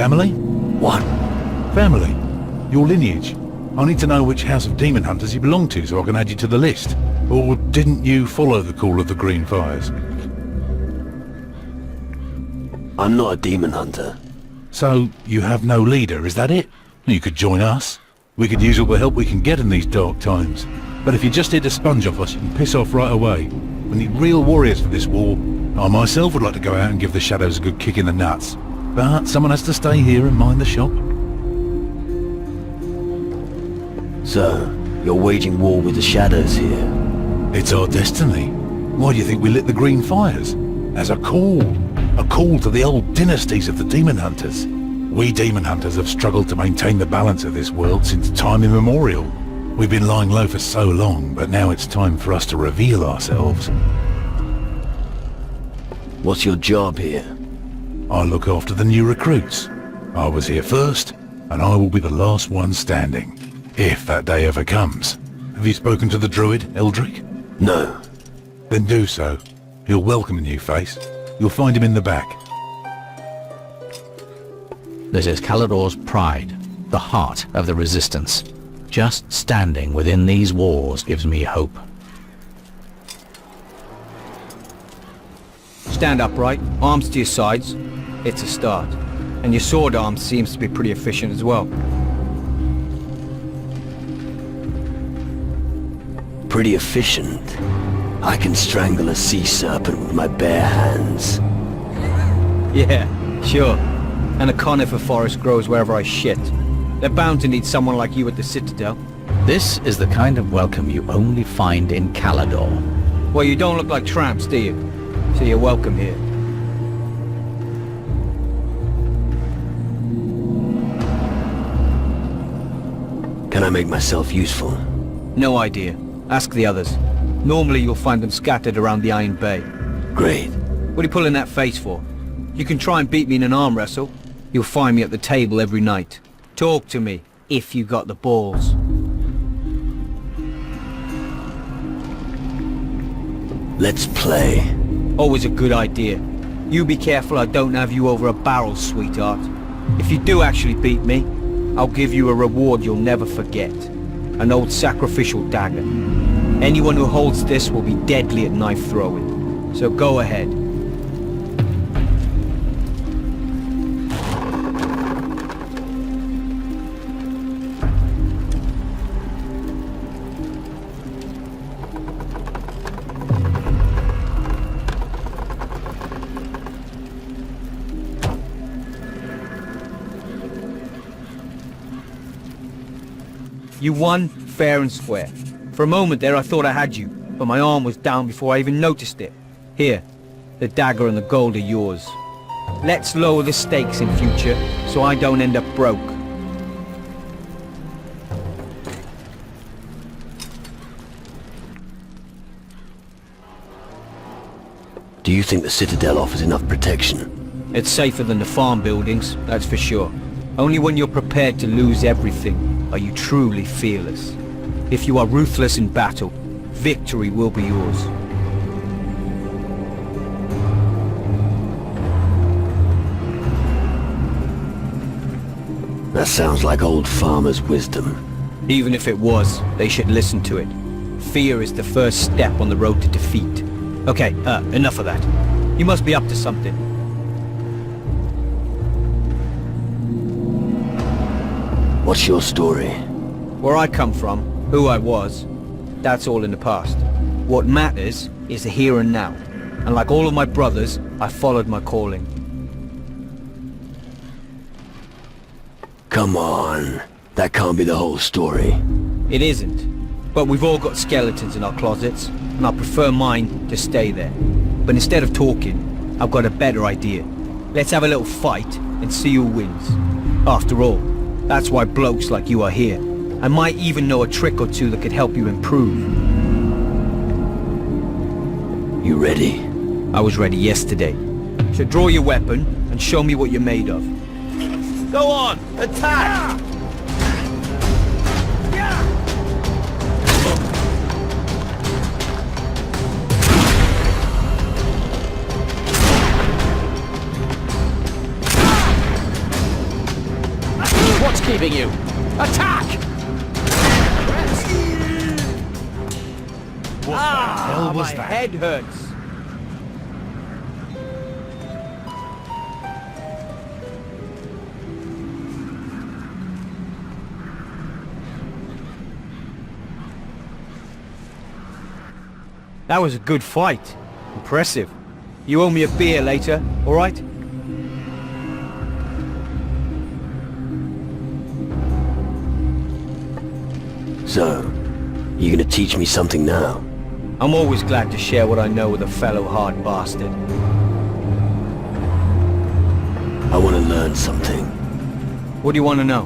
family? What? Family. Your lineage. I need to know which house of demon hunters you belong to so I can add you to the list. Or didn't you follow the call of the Green Fires? I'm not a demon hunter. So, you have no leader, is that it? You could join us. We could use all the help we can get in these dark times. But if you're just here to sponge off us, you can piss off right away. We need real warriors for this war. I myself would like to go out and give the shadows a good kick in the nuts. But someone has to stay here and mind the shop. So, you're waging war with the shadows here? It's our destiny. Why do you think we lit the Green Fires? As a call. A call to the old dynasties of the demon hunters. We demon hunters have struggled to maintain the balance of this world since time immemorial. We've been lying low for so long, but now it's time for us to reveal ourselves. What's your job here? I look after the new recruits. I was here first, and I will be the last one standing. If that day ever comes. Have you spoken to the druid, Eldric? No. Then do so. He'll welcome a new face. You'll find him in the back. This is Calador's pride, the heart of the resistance. Just standing within these walls gives me hope. Stand upright, arms to your sides. It's a start. And your sword arm seems to be pretty efficient as well. Pretty efficient. I can strangle a sea serpent with my bare hands. Yeah, sure. And a conifer forest grows wherever I shit. They're bound to need someone like you at the Citadel. This is the kind of welcome you only find in Calador. Well, you don't look like tramps, do you? So you're welcome here. Can I make myself useful? No idea. Ask the others. Normally you'll find them scattered around the Iron Bay. Great. What are you pulling that face for? You can try and beat me in an arm wrestle. You'll find me at the table every night. Talk to me, if you got the balls. Let's play. Always a good idea. You be careful I don't have you over a barrel, sweetheart. If you do actually beat me, I'll give you a reward you'll never forget. An old sacrificial dagger. Anyone who holds this will be deadly at knife throwing. So go ahead. You won, fair and square. For a moment there I thought I had you, but my arm was down before I even noticed it. Here, the dagger and the gold are yours. Let's lower the stakes in future, so I don't end up broke. Do you think the Citadel offers enough protection? It's safer than the farm buildings, that's for sure. Only when you're prepared to lose everything are you truly fearless. If you are ruthless in battle, victory will be yours. That sounds like old farmer's wisdom. Even if it was, they should listen to it. Fear is the first step on the road to defeat. Okay, enough of that. You must be up to something. What's your story? Where I come from, who I was, that's all in the past. What matters is the here and now. And like all of my brothers, I followed my calling. Come on. That can't be the whole story. It isn't. But we've all got skeletons in our closets, and I prefer mine to stay there. But instead of talking, I've got a better idea. Let's have a little fight and see who wins. After all, that's why blokes like you are here. I might even know a trick or two that could help you improve. You ready? I was ready yesterday. So draw your weapon and show me what you're made of. Go on! Attack! leaving you. Attack! What the hell was my that? head hurts. That was a good fight. Impressive. You owe me a beer later, all right? So, you gonna teach me something now? I'm always glad to share what I know with a fellow hard bastard. I wanna learn something. What do you want to know?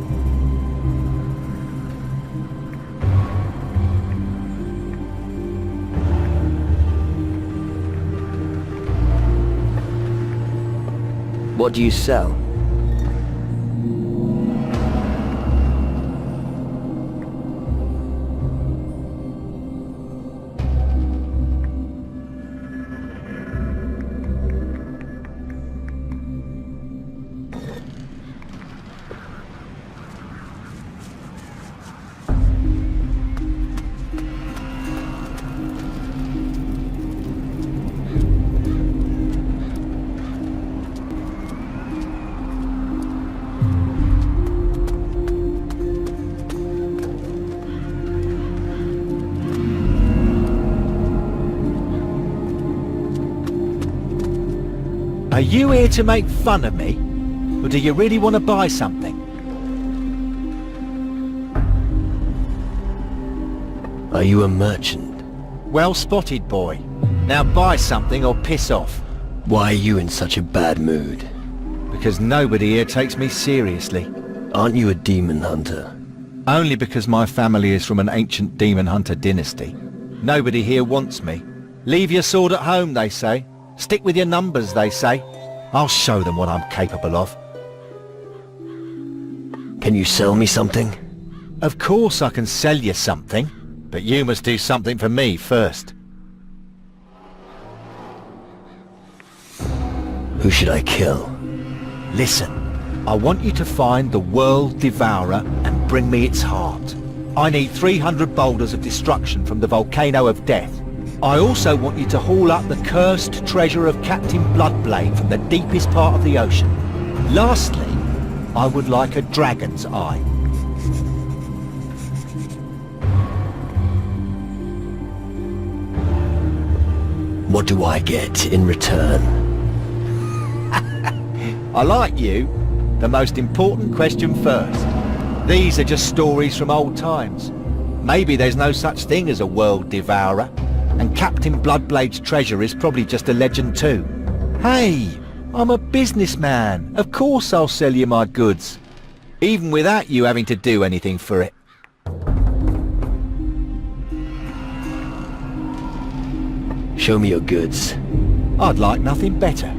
What do you sell? Are you here to make fun of me? Or do you really want to buy something? Are you a merchant? Well spotted, boy. Now buy something or piss off. Why are you in such a bad mood? Because nobody here takes me seriously. Aren't you a demon hunter? Only because my family is from an ancient demon hunter dynasty. Nobody here wants me. Leave your sword at home, they say. Stick with your numbers, they say. I'll show them what I'm capable of. Can you sell me something? Of course I can sell you something, but you must do something for me first. Who should I kill? Listen, I want you to find the World Devourer and bring me its heart. I need 300 boulders of destruction from the Volcano of Death. I also want you to haul up the cursed treasure of Captain Bloodblade from the deepest part of the ocean. Lastly, I would like a dragon's eye. What do I get in return? I like you. The most important question first. These are just stories from old times. Maybe there's no such thing as a World Devourer. And Captain Bloodblade's treasure is probably just a legend too. Hey, I'm a businessman. Of course I'll sell you my goods. Even without you having to do anything for it. Show me your goods. I'd like nothing better.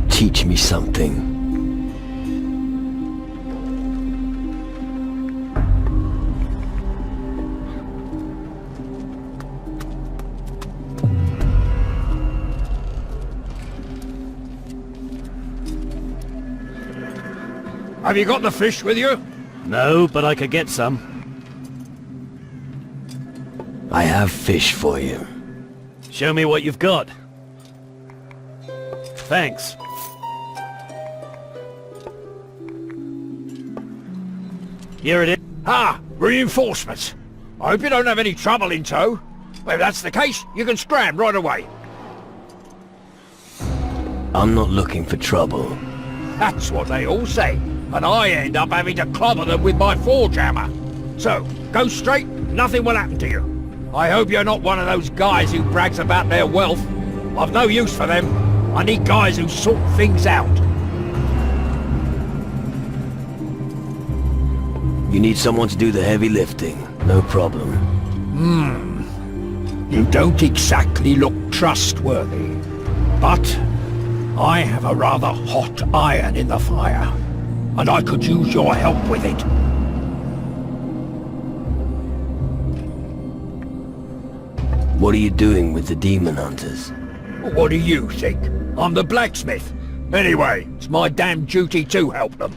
Teach me something. Have you got the fish with you? No, but I could get some. I have fish for you. Show me what you've got. Thanks. Here it is. Ah, reinforcements. I hope you don't have any trouble in tow. Well, if that's the case, you can scram right away. I'm not looking for trouble. That's what they all say. And I end up having to clobber them with my forge hammer. So, go straight, nothing will happen to you. I hope you're not one of those guys who brags about their wealth. I've no use for them. I need guys who sort things out. You need someone to do the heavy lifting. No problem. You don't exactly look trustworthy. But I have a rather hot iron in the fire. and I could use your help with it. What are you doing with the demon hunters? What do you think? I'm the blacksmith. Anyway, it's my damn duty to help them.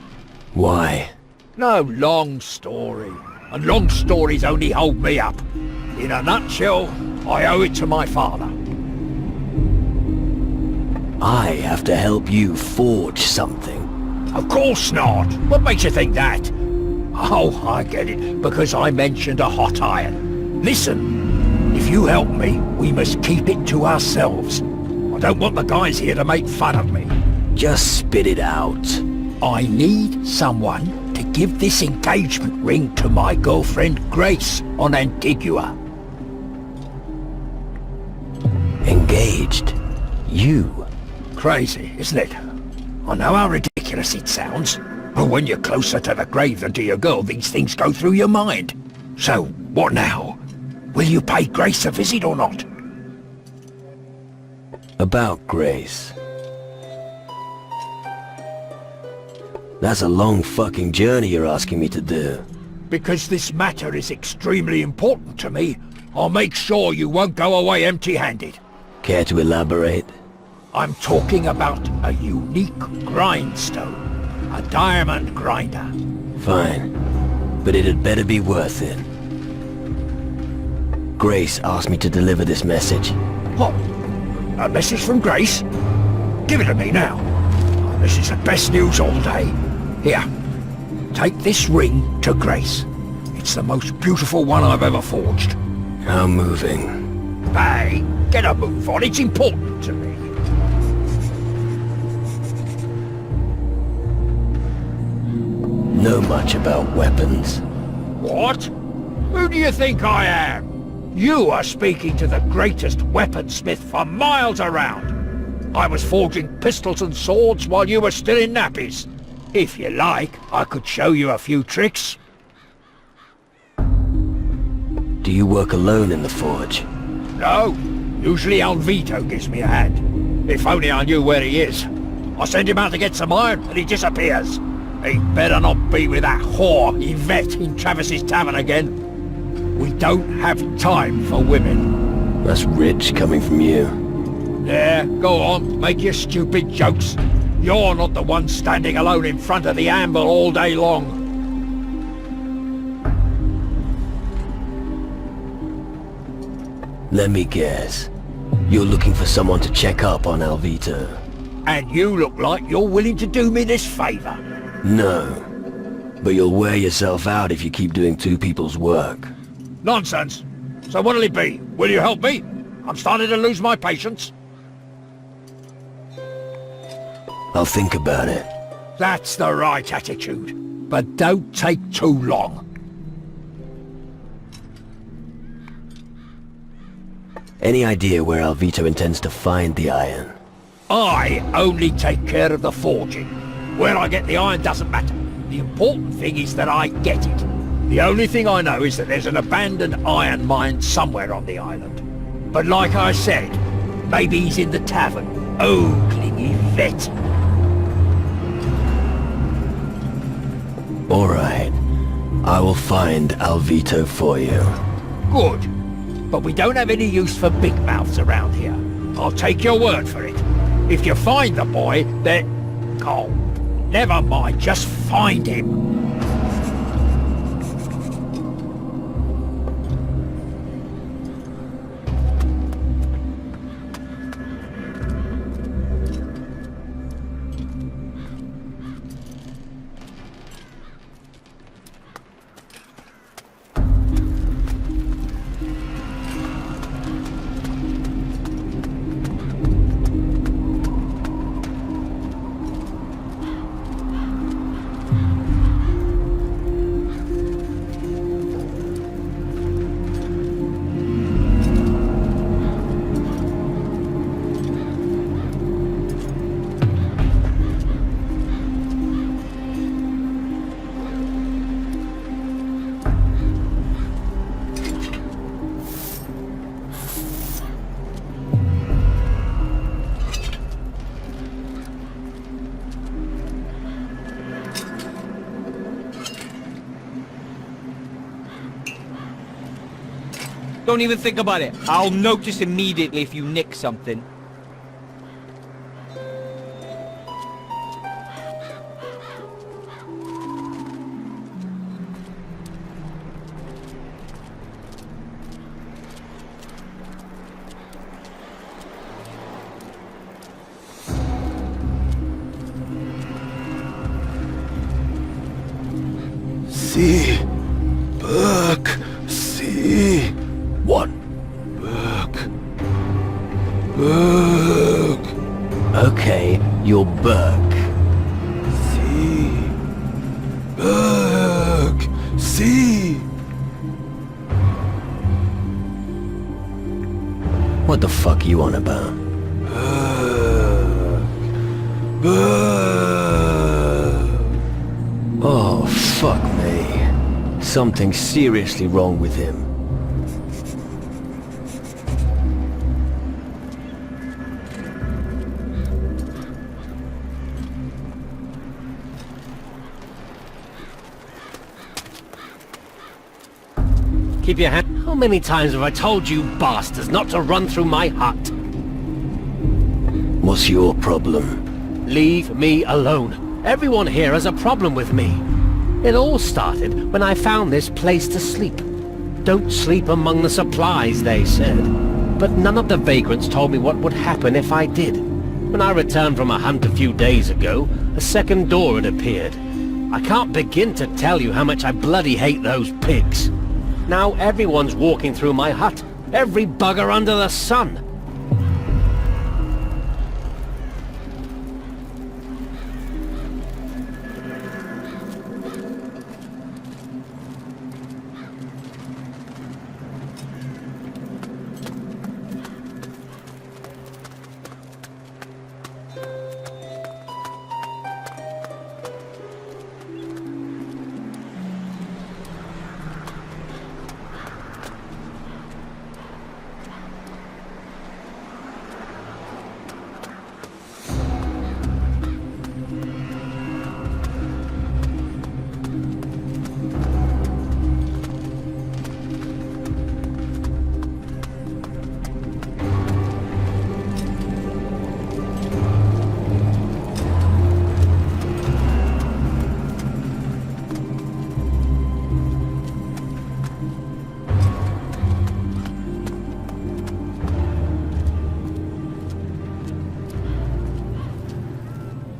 Why? No long story. And long stories only hold me up. In a nutshell, I owe it to my father. I have to help you forge something. Of course not. What makes you think that? Oh, I get it. Because I mentioned a hot iron. Listen, if you help me, we must keep it to ourselves. I don't want the guys here to make fun of me. Just spit it out. I need someone to give this engagement ring to my girlfriend Grace on Antigua. Engaged? You? Crazy, isn't it? I know how ridiculous it sounds, but when you're closer to the grave than to your girl, these things go through your mind. So, what now? Will you pay Grace a visit or not? About Grace. That's a long fucking journey you're asking me to do. Because this matter is extremely important to me, I'll make sure you won't go away empty-handed. Care to elaborate? I'm talking about a unique grindstone. A diamond grinder. Fine. But it'd better be worth it. Grace asked me to deliver this message. What? A message from Grace? Give it to me now. This is the best news all day. Here, take this ring to Grace. It's the most beautiful one I've ever forged. How moving. Hey, get a move on. It's important to me. Know much about weapons? What? Who do you think I am? You are speaking to the greatest weaponsmith for miles around. I was forging pistols and swords while you were still in nappies. If you like, I could show you a few tricks. Do you work alone in the forge? No, usually Alvito gives me a hand. If only I knew where he is. I send him out to get some iron and he disappears. He better not be with that whore Yvette in Travis's tavern again. We don't have time for women. That's rich coming from you. There, go on, make your stupid jokes. You're not the one standing alone in front of the anvil all day long. Let me guess. You're looking for someone to check up on Alvito. And you look like you're willing to do me this favor. No. But you'll wear yourself out if you keep doing two people's work. Nonsense. So what'll it be? Will you help me? I'm starting to lose my patience. I'll think about it. That's the right attitude. But don't take too long. Any idea where Alvito intends to find the iron? I only take care of the forging. Where I get the iron doesn't matter. The important thing is that I get it. The only thing I know is that there's an abandoned iron mine somewhere on the island. But like I said, maybe he's in the tavern, ogling Yvette. All right. I will find Alvito for you. Good. But we don't have any use for big mouths around here. I'll take your word for it. If you find the boy, then... Oh, never mind, just find him. Don't even think about it. I'll notice immediately if you nick something. See, Burke, see. What? Burke. Okay, you're Burke. See, Burke, see. What the fuck you on about? Burke. Oh, fuck me. Something's seriously wrong with him. Keep your hand... How many times have I told you bastards not to run through my hut? What's your problem? Leave me alone. Everyone here has a problem with me. It all started when I found this place to sleep. Don't sleep among the supplies, they said. But none of the vagrants told me what would happen if I did. When I returned from a hunt a few days ago, a second door had appeared. I can't begin to tell you how much I bloody hate those pigs. Now everyone's walking through my hut. Every bugger under the sun.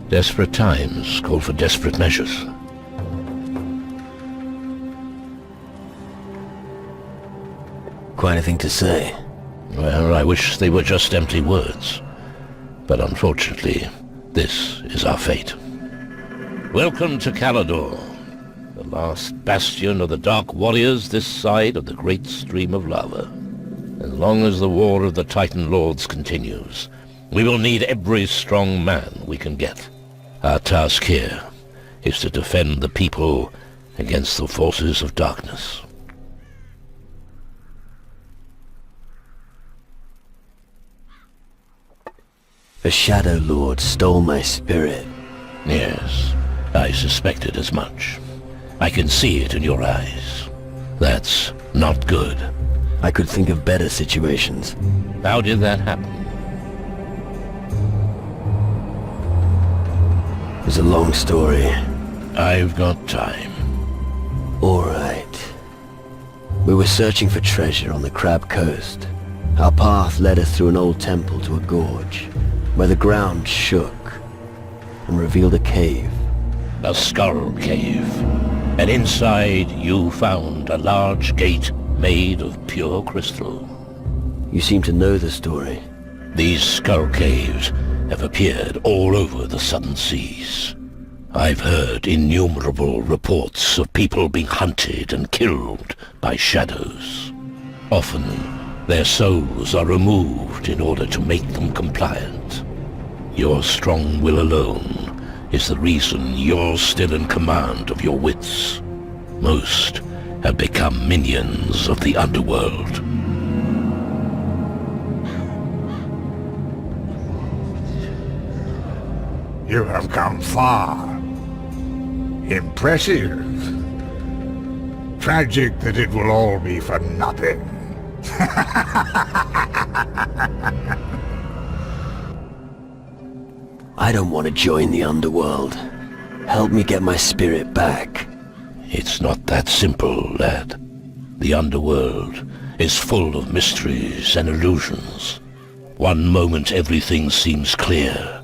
Desperate times call for desperate measures. Quite a thing to say. Well, I wish they were just empty words. But unfortunately, this is our fate. Welcome to Calador, the last bastion of the Dark Warriors this side of the great stream of lava. As long as the war of the Titan Lords continues, we will need every strong man we can get. Our task here is to defend the people against the forces of darkness. A Shadow Lord stole my spirit. Yes, I suspected as much. I can see it in your eyes. That's not good. I could think of better situations. How did that happen? It's a long story. I've got time. All right. We were searching for treasure on the Crab Coast. Our path led us through an old temple to a gorge, where the ground shook and revealed a cave. A skull cave. And inside you found a large gate made of pure crystal. You seem to know the story. These skull caves have appeared all over the southern seas. I've heard innumerable reports of people being hunted and killed by shadows. Often, their souls are removed in order to make them compliant. Your strong will alone is the reason you're still in command of your wits. Most have become minions of the underworld. You have come far. Impressive. Tragic that it will all be for nothing. I don't want to join the underworld. Help me get my spirit back. It's not that simple, lad. The underworld is full of mysteries and illusions. One moment everything seems clear,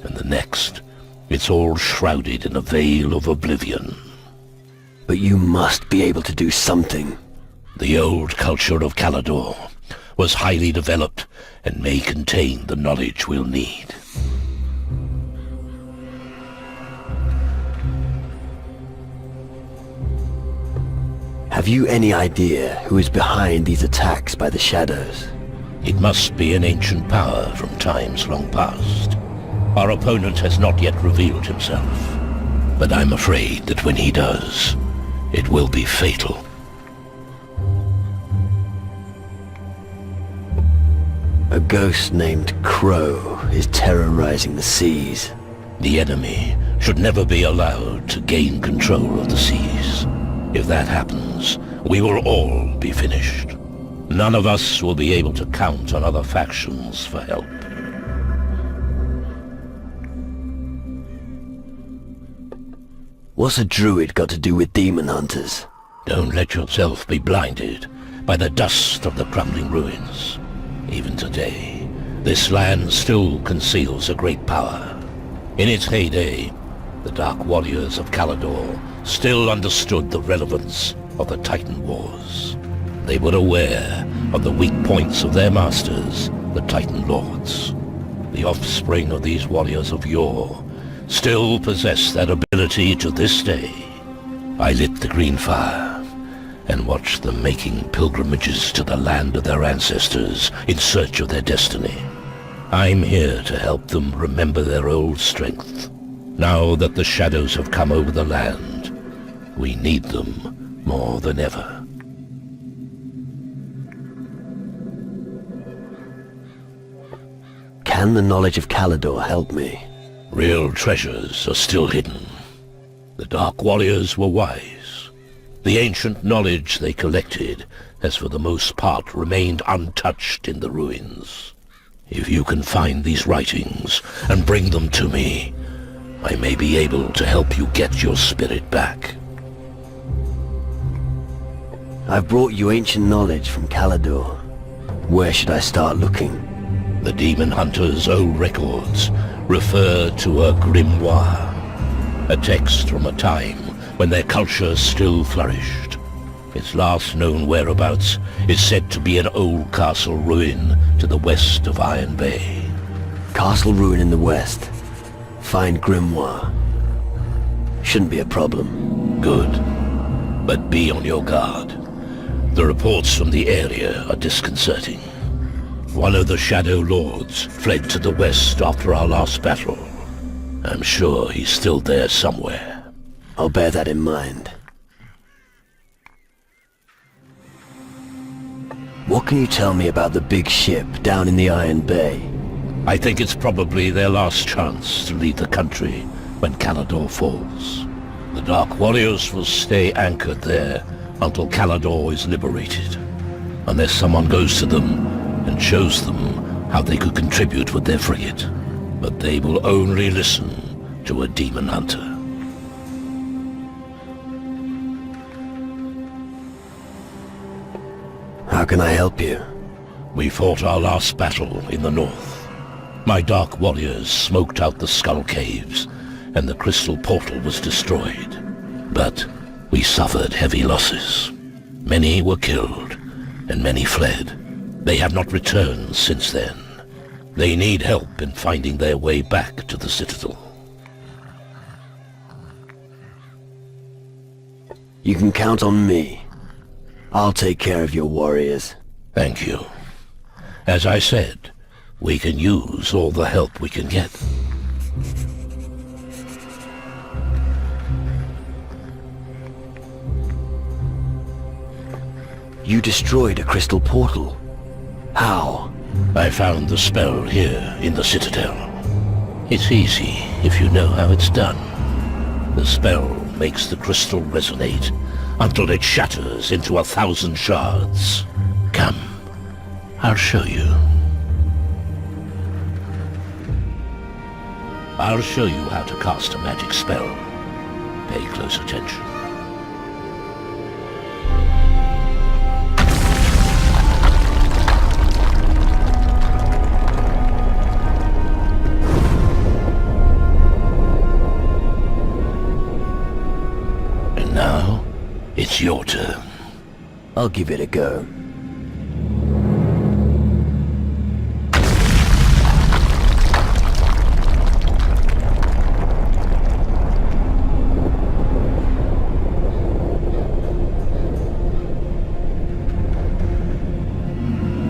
and the next, it's all shrouded in a veil of oblivion. But you must be able to do something. The old culture of Calador was highly developed and may contain the knowledge we'll need. Have you any idea who is behind these attacks by the shadows? It must be an ancient power from times long past. Our opponent has not yet revealed himself, but I'm afraid that when he does, it will be fatal. A ghost named Crow is terrorizing the seas. The enemy should never be allowed to gain control of the seas. If that happens, we will all be finished. None of us will be able to count on other factions for help. What's a druid got to do with demon hunters? Don't let yourself be blinded by the dust of the crumbling ruins. Even today, this land still conceals a great power. In its heyday, the Dark Warriors of Calador still understood the relevance of the Titan Wars. They were aware of the weak points of their masters, the Titan Lords. The offspring of these warriors of yore still possess that ability to this day. I lit the green fire and watched them making pilgrimages to the land of their ancestors in search of their destiny. I'm here to help them remember their old strength. Now that the shadows have come over the land, we need them more than ever. Can the knowledge of Calador help me? Real treasures are still hidden. The Dark Warriors were wise. The ancient knowledge they collected has for the most part remained untouched in the ruins. If you can find these writings and bring them to me, I may be able to help you get your spirit back. I've brought you ancient knowledge from Calador. Where should I start looking? The demon hunter's old records refer to a grimoire, a text from a time when their culture still flourished. Its last known whereabouts is said to be an old castle ruin to the west of Iron Bay. Castle ruin in the west. Find grimoire. Shouldn't be a problem. Good. But be on your guard. The reports from the area are disconcerting. One of the Shadow Lords fled to the west after our last battle. I'm sure he's still there somewhere. I'll bear that in mind. What can you tell me about the big ship down in the Iron Bay? I think it's probably their last chance to leave the country when Calador falls. The Dark Warriors will stay anchored there until Calador is liberated, unless someone goes to them and shows them how they could contribute with their frigate. But they will only listen to a demon hunter. How can I help you? We fought our last battle in the north. My Dark Warriors smoked out the Skull Caves, and the Crystal Portal was destroyed. But we suffered heavy losses. Many were killed, and many fled. They have not returned since then. They need help in finding their way back to the Citadel. You can count on me. I'll take care of your warriors. Thank you. As I said, we can use all the help we can get. You destroyed a crystal portal. How? I found the spell here in the Citadel. It's easy if you know how it's done. The spell makes the crystal resonate until it shatters into 1,000 shards. Come, I'll show you. I'll show you how to cast a magic spell. Pay close attention. And now, it's your turn. I'll give it a go.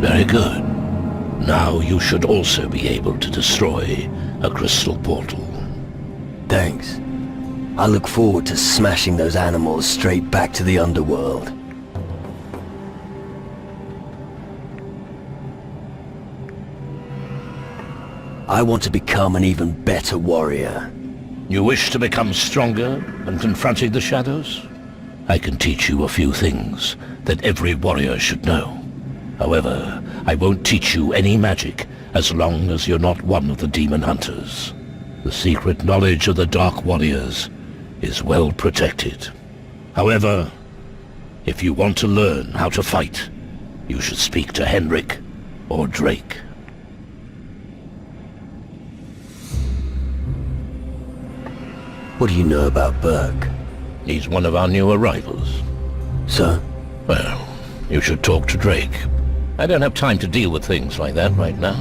Very good. Now you should also be able to destroy a crystal portal. Thanks. I look forward to smashing those animals straight back to the underworld. I want to become an even better warrior. You wish to become stronger and confronting the shadows? I can teach you a few things that every warrior should know. However, I won't teach you any magic as long as you're not one of the demon hunters. The secret knowledge of the Dark Warriors is well protected. However, if you want to learn how to fight, you should speak to Henrik or Drake. What do you know about Burke? He's one of our new arrivals. So? Well, you should talk to Drake. I don't have time to deal with things like that right now.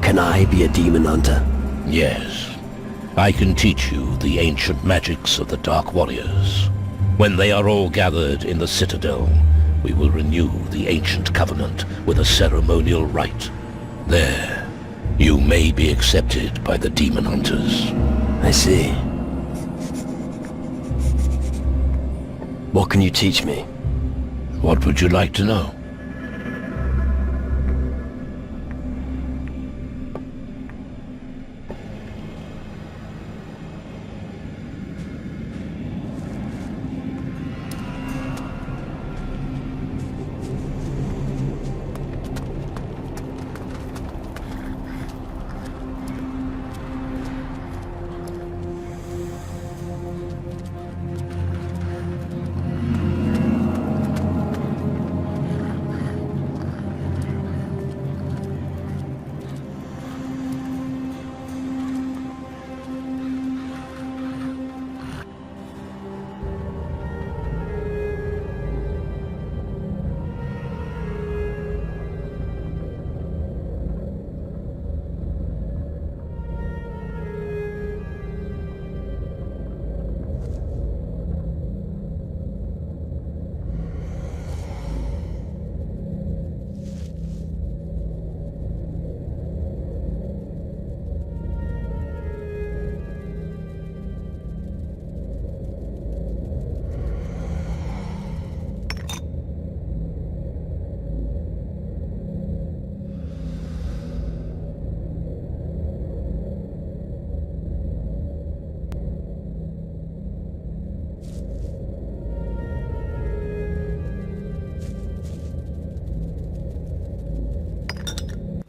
Can I be a demon hunter? Yes. I can teach you the ancient magics of the Dark Warriors. When they are all gathered in the Citadel, we will renew the ancient covenant with a ceremonial rite. There, you may be accepted by the demon hunters. I see. What can you teach me? What would you like to know?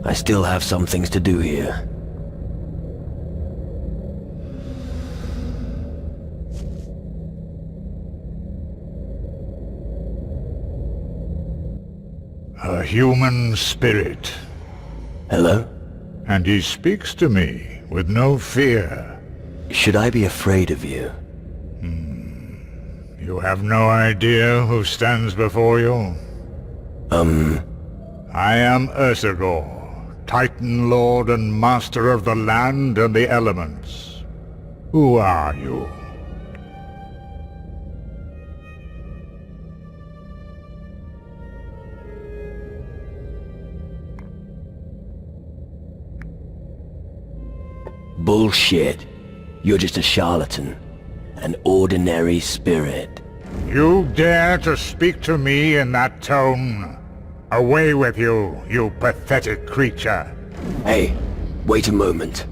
I still have some things to do here. A human spirit. Hello? And he speaks to me with no fear. Should I be afraid of you? You have no idea who stands before you? I am Ursagor, Titan Lord and Master of the land and the elements. Who are you? Bullshit. You're just a charlatan. An ordinary spirit. You dare to speak to me in that tone? Away with you, you pathetic creature. Hey, wait a moment.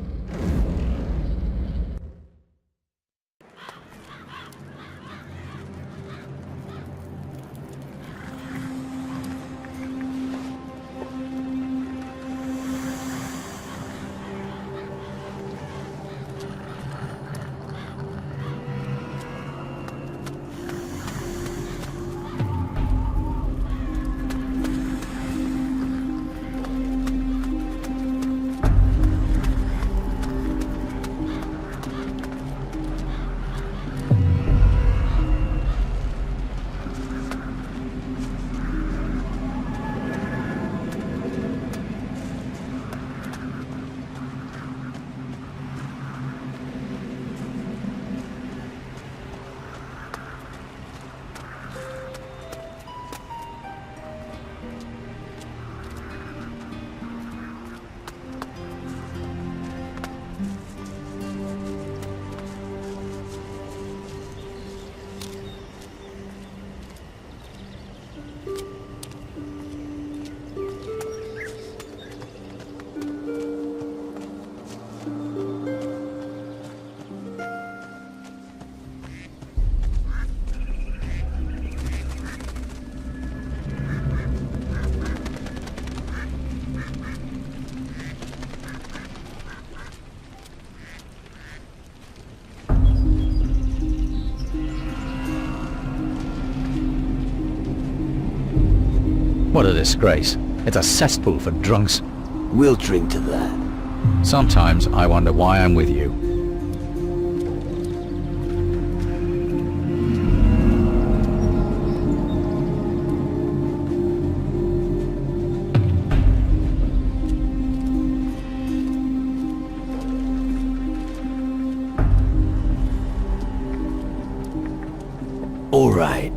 What a disgrace. It's a cesspool for drunks. We'll drink to that. Sometimes I wonder why I'm with you. All right.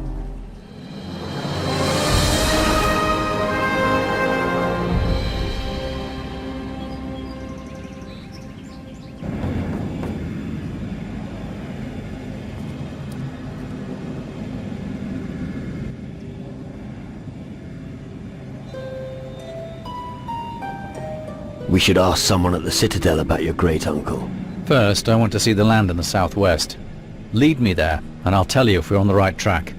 We should ask someone at the Citadel about your great-uncle. First, I want to see the land in the southwest. Lead me there, and I'll tell you if we're on the right track.